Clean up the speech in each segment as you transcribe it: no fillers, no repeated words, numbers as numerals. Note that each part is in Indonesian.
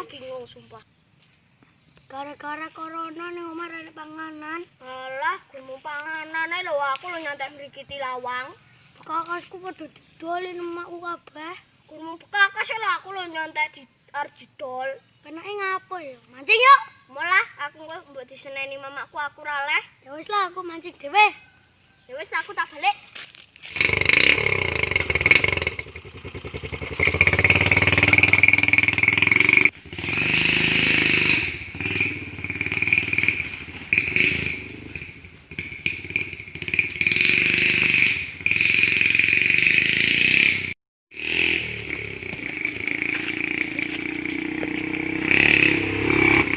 bingung sumpah. Gara-gara corona nih omah ada panganan. Alah, gue panganan ae lho aku lho nyantai mriki lawang. Kakasku padha didolin emakku kabeh. Gue kakas lho aku lho nyantai di arjidol. Penake ngapa ya? Mancing yuk. Malah aku kok mbok diseneni mamaku aku ra leh. Ya wis lah aku mancing dhewe. Ya wis aku tak balik.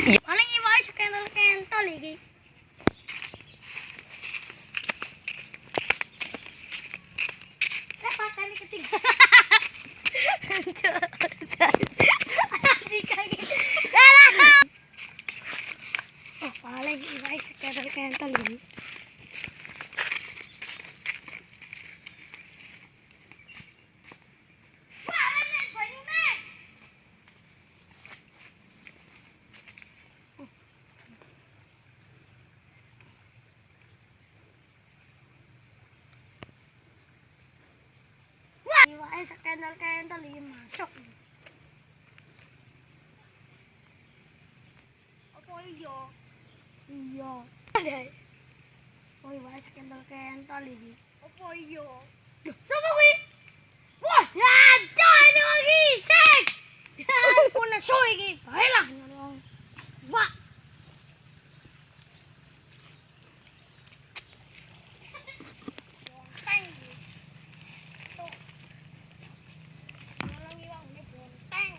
Paling iwake sekentol-kentol iki. Patani ketiga. Oh, paling iwake sekentol-kentol iki. Iwake sekentol-kentol iki masuk. Apa iya? Iya. Oh, iwake sekentol-kentol iki. Apa iya? Sapa kuwi? Wah, ya ini kok gisik. Ya ampun nesu iki. Baiklah. Wah. Bonteng. Sok. Nolongi wong ini bonteng.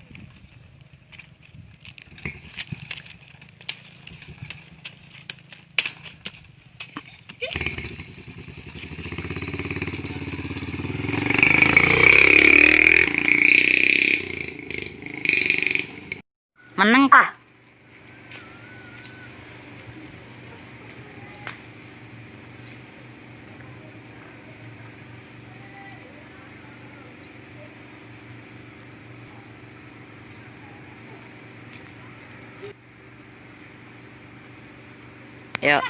Meneng kah? Yuk.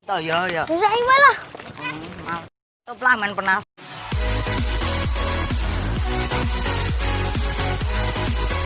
Oh ya. Wis ae wae lah. Tuh lah main penas.